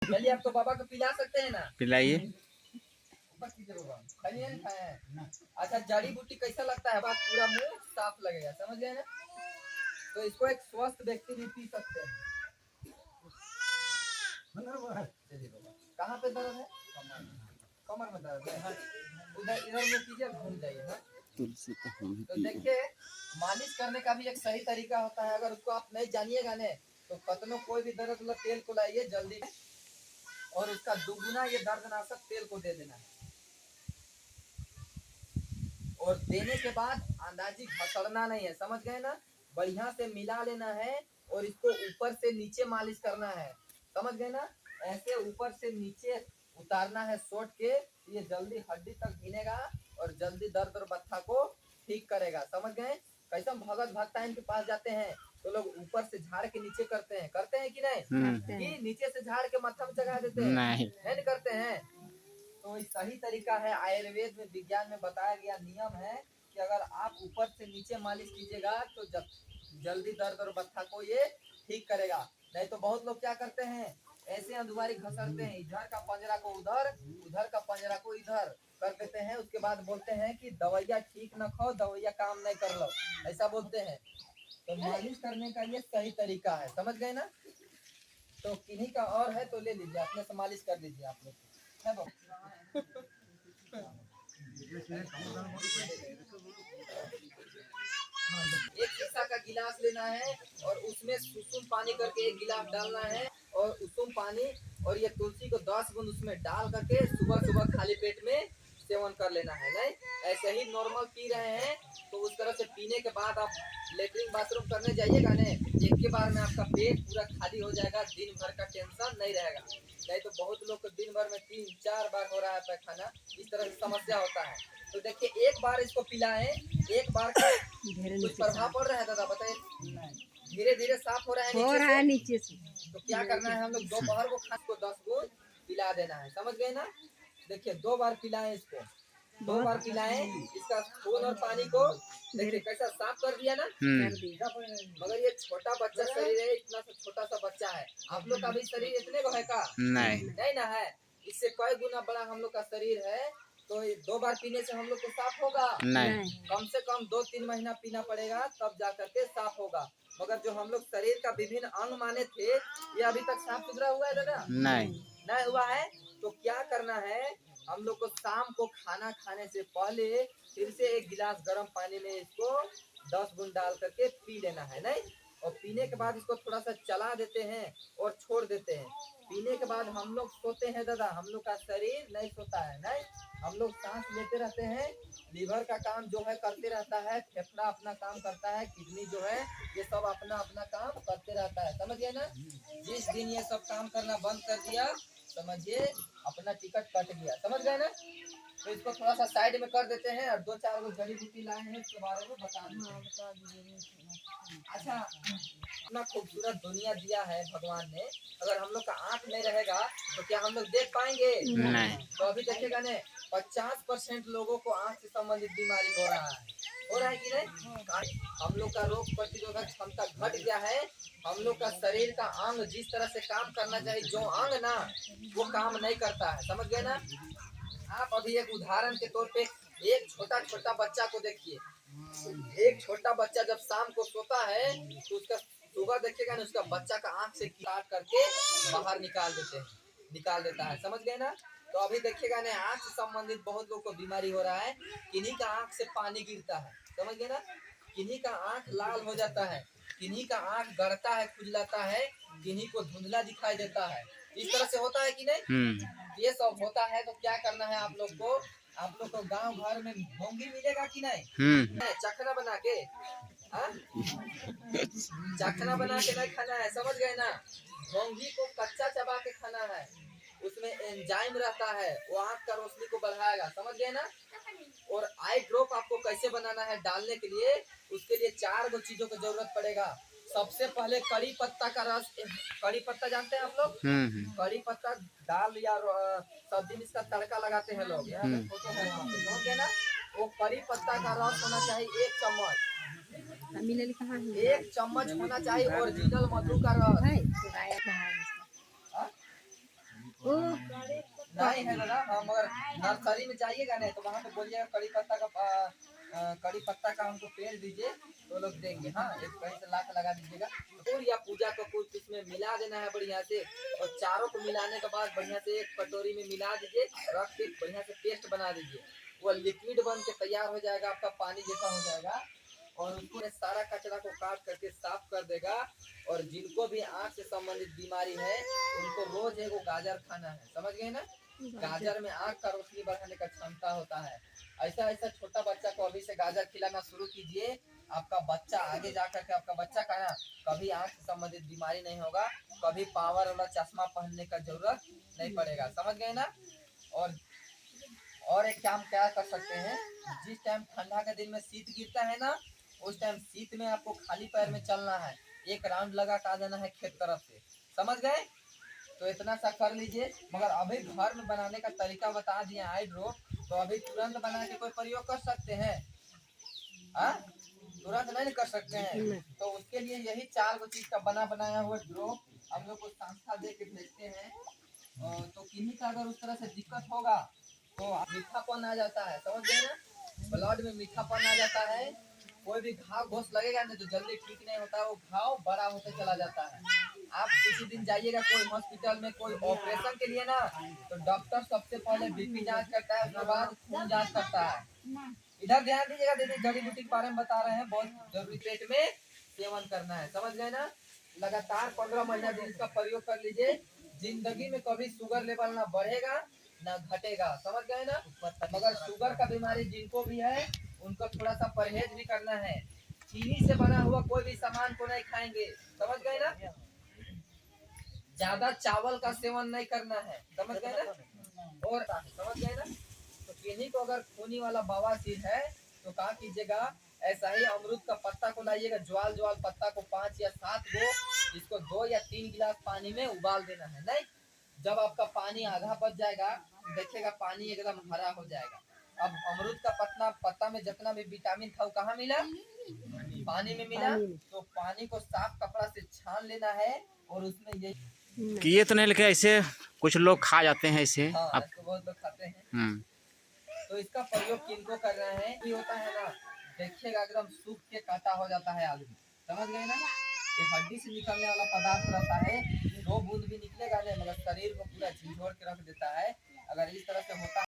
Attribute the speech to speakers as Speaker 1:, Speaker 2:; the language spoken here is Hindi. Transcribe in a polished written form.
Speaker 1: चलिए आप तो बाबा को पिला सकते हैं ना,
Speaker 2: पिलाइए।
Speaker 1: खाइए ना खाए। अच्छा जड़ी बूटी कैसा लगता है, बात पूरा मुंह साफ लगेगा, समझ गए ना। तो इसको एक स्वस्थ व्यक्ति भी पी सकते हैं। कहाँ पे दर्द है, कमर में दर्द है, उधर इधर में कीजिए, घूम जाइए।
Speaker 2: तुलसी का
Speaker 1: तो देखिए मालिश करने का भी एक सही तरीका होता है, अगर उसको आप नहीं जानिएगा ने तो कतनो कोई भी दर्द वाला तेल को लाइए जल्दी और उसका दुगुना ये दर्दनाशक तेल को दे देना है और देने के बाद अंदाजी घसड़ना नहीं है, समझ गए ना। बढ़िया से मिला लेना है और इसको ऊपर से नीचे मालिश करना है, समझ गए ना। ऐसे ऊपर से नीचे उतारना है सोट के, ये जल्दी हड्डी तक गिनेगा और जल्दी दर्द और बत्था को ठीक करेगा, समझ गए। कैसे भगत भक्ता इनके पास जाते हैं तो लोग ऊपर से झाड़ के नीचे करते हैं कि नहीं, कि नीचे से झाड़ के माथा में चढ़ा देते हैं, नहीं करते हैं। तो सही तरीका है, आयुर्वेद में विज्ञान में बताया गया नियम है कि अगर आप ऊपर से नीचे मालिश कीजिएगा तो जल्दी दर्द और बत्था को ये ठीक करेगा। नहीं तो बहुत लोग क्या करते हैं, ऐसे अंधुमारी घसरते हैं, इधर का पंजरा को उधर, उधर का पंजरा को इधर कर देते हैं, उसके बाद बोलते हैं कि दवाइया ठीक न खाओ, दवाइया काम नहीं कर लो, ऐसा बोलते हैं। तो मालिश करने का ये सही तरीका है, समझ गए ना। तो किन्हीं का और है तो ले लीजिए, अपने से मालिश कर लीजिए आप लोग। एक शीशा का गिलास लेना है और उसमें सुसुम पानी करके एक गिलास डालना है और उसूम पानी और ये तुलसी को 10 बूंद उसमें डाल करके सुबह सुबह खाली पेट में सेवन कर लेना है। नहीं ऐसे ही नॉर्मल पी रहे हैं तो उस तरह से पीने के बाद आप लेटरिन बाथरूम करने जाइएगा ने, एक के बार में आपका पेट पूरा खाली हो जाएगा, दिन भर का टेंशन नहीं रहेगा। नहीं तो बहुत लोग को दिन भर में 3-4 बार हो रहा है पैखाना, इस तरह से समस्या होता है। तो देखिए एक बार इसको पिलाएं, एक बार का कुछ प्रभाव पड़ रहा है दादा बताइए। धीरे धीरे साफ हो रहा है नीचे से। तो क्या करना है हम लोग दोपहर को खाने को 10 बूंद पिला देना है, समझ गए ना। देखिए 2 बार पिलाएं इसको, 2 बार पिलाएं इसका खून और पानी को। देखिए कैसा साफ कर दिया ना, मगर ये छोटा बच्चा शरीर है, इतना सा छोटा सा बच्चा है। आप लोग का भी शरीर इतने को है का नहीं ना है, इससे कई गुना बड़ा हम लोग का शरीर है। तो 2 बार पीने से हम लोग को साफ होगा नहीं, कम से कम 2-3 महीना पीना पड़ेगा तब जा करके साफ होगा। मगर जो हम लोग शरीर का विभिन्न अंग माने थे ये अभी तक साफ सुथरा हुआ है दादा नहीं हुआ है। तो क्या करना है हम लोग को शाम को खाना खाने से पहले फिर से एक गिलास गर्म पानी में इसको 10 बूंद डाल करके पी लेना है। नहीं और पीने के बाद इसको थोड़ा सा चला देते हैं और छोड़ देते हैं। पीने के बाद हम लोग सोते हैं दादा, हम लोग का शरीर नहीं सोता है। नहीं हम लोग सांस लेते रहते हैं, लीवर का काम जो है करते रहता है, फेफड़ा अपना काम करता है, किडनी जो है ये सब अपना अपना काम करते रहता है, समझिए ना। जिस दिन ये सब काम करना बंद कर दिया समझिए अपना टिकट कट गया, समझ गए ना। तो इसको थोड़ा सा साइड में कर देते हैं और 2-4 गो जड़ी बूटी लाए हैं इसके बारे में बता दीजिए। अच्छा इतना खूबसूरत दुनिया दिया है भगवान ने, अगर हम लोग का आँख नहीं रहेगा तो क्या हम लोग देख पाएंगे नहीं। तो अभी देखिएगा ने 50% लोगों को आँख से संबंधित बीमारी हो रहा है कि नहीं। हम लोग का रोग प्रतिरोधक क्षमता घट गया है, हम लोग का शरीर का अंग जिस तरह से काम करना चाहिए जो अंग ना वो काम नहीं करता है, समझ गए ना। आप अभी एक उदाहरण के तौर पे एक छोटा छोटा बच्चा को देखिए, एक छोटा बच्चा जब शाम को सोता है तो उसका सुबह देखिएगा ना उसका बच्चा का आँख से काट करके बाहर निकाल देता है, समझ गए ना। तो अभी देखिएगा ना आँख से संबंधित बहुत लोग को बीमारी हो रहा है, किन्हीं का आँख से पानी गिरता है, समझ गए ना, किन्हीं का आँख लाल हो जाता है, किन्हीं का आँख गड़ता है, खुजलाता है, किन्हीं को धुंधला दिखाई देता है, इस तरह से होता है कि नहीं। ये सब होता है तो क्या करना है आप लोग को, आप लोग को गांव घर में घोंगी मिलेगा कि नहीं, चखना बना के चखना बना के नहीं खाना है, समझ गए ना। घोंगी को कच्चा चबा के खाना है, उसमें एंजाइम रहता है वो आँख का रोशनी को बढ़ाएगा, समझ गए ना। और आई ड्रॉप आपको कैसे बनाना है डालने के लिए, उसके लिए 4 गो चीजों की जरूरत पड़ेगा। सबसे पहले कड़ी पत्ता का रस, कड़ी पत्ता जानते हैं आप लोग, कड़ी पत्ता डाल या सब्जी में इसका तड़का लगाते हैं लोग, यहाँ पे फोटो है वहाँ पे, समझ गए ना। वो कड़ी पत्ता का रस होना चाहिए 1 चम्मच, 1 चम्मच होना चाहिए ओरिजिनल मधु का रस। नहीं है दादा, हाँ मगर नर्सरी में जाइएगा नहीं तो वहाँ पे बोलिएगा कड़ी पत्ता का हमको पेड़ दीजिए तो लोग देंगे। हाँ, एक कहीं से लाख लगा दीजिएगा और या पूजा का कुछ इसमें मिला देना है बढ़िया से, और चारों को मिलाने के बाद बढ़िया से एक कटोरी में मिला दीजिए, रख के बढ़िया से पेस्ट बना दीजिए। वो लिक्विड बन के तैयार हो जाएगा, आपका पानी जैसा हो जाएगा, और उसको सारा कचरा को काट करके साफ कर देगा। और जिनको भी आँख से संबंधित बीमारी है उनको रोज एगो गाजर खाना है, समझ गए ना। गाजर में आँख का रोशनी बढ़ाने का क्षमता होता है। ऐसा ऐसा छोटा बच्चा को अभी से गाजर खिलाना शुरू कीजिए, आपका बच्चा आगे जाकर के आपका बच्चा का ना कभी आँख से संबंधित बीमारी नहीं होगा, कभी पावर वाला चश्मा पहनने का जरूरत नहीं पड़ेगा, समझ गए ना। और एक काम क्या कर सकते हैं, जिस टाइम ठंडा के दिन में शीत गिरता है ना, उस टाइम शीत में आपको खाली पैर में चलना है, एक राउंड लगा के आ जाना है खेत तरफ से, समझ गए। तो इतना सा कर लीजिए। मगर अभी घर में बनाने का तरीका बता दिए आई ड्रॉप, तो अभी तुरंत बना के कोई प्रयोग कर सकते हैं? हाँ, तुरंत नहीं कर सकते हैं। तो उसके लिए यही 4 चीज का बना बनाया हुआ ड्रॉप हम लोग को संस्था दे के भेजते हैं। तो किन्हीं का अगर उस तरह से दिक्कत होगा तो मीठापन आ जाता है, समझ गए ना, ब्लड में मीठापन आ जाता है। कोई भी घाव घोस लगेगा ना तो जल्दी ठीक नहीं होता, वो घाव बड़ा होते चला जाता है। आप किसी दिन जाइएगा कोई हॉस्पिटल में कोई ऑपरेशन के लिए ना, तो डॉक्टर सबसे पहले बीपी जांच करता है, उसके बाद खून जांच करता है। इधर ध्यान दीजिएगा, दीदी जड़ी बूटी के बारे में बता रहे हैं, बहुत जरूरी पेट में सेवन करना है, समझ गए ना। लगातार 15 महीना दिन इसका प्रयोग कर लीजिए, जिंदगी में कभी शुगर लेवल ना बढ़ेगा ना घटेगा, समझ गए ना। मगर शुगर का बीमारी जिनको भी है उनको थोड़ा सा परहेज भी करना है, चीनी से बना हुआ कोई भी सामान को नहीं खाएंगे, समझ गए ना। ज्यादा चावल का सेवन नहीं करना है, समझ गए ना। और समझ गए ना। तो किन्हीं को अगर खूनी वाला बवासीर है तो क्या कीजिएगा, ऐसा ही अमरूद का पत्ता को लाइएगा, ज्वाल ज्वाल पत्ता को 5 या 7 गो, इसको 2 या 3 गिलास पानी में उबाल देना है। नहीं, जब आपका पानी आधा बच जाएगा देखिएगा पानी एकदम हरा हो जाएगा। अब अमरूद का पत्ता में जितना भी विटामिन था वो कहाँ मिला, पानी में मिला। तो पानी को साफ कपड़ा से छान लेना है और उसमें ये
Speaker 2: किए तो नहीं, लेकिन ऐसे कुछ लोग खा जाते हैं ऐसे।
Speaker 1: हाँ,
Speaker 2: आप
Speaker 1: इसको बहुत लोग खाते हैं। तो इसका प्रयोग किनको कर रहे हैं, ये होता है ना, देखिएगा एकदम सूख के काटा हो जाता है आदमी, समझ गए ना। ये हड्डी से निकलने वाला पदार्थ रहता है, 2 बूंद भी निकलेगा नहीं मगर शरीर को पूरा झिझोड़ के रख देता है। अगर इस तरह से होता है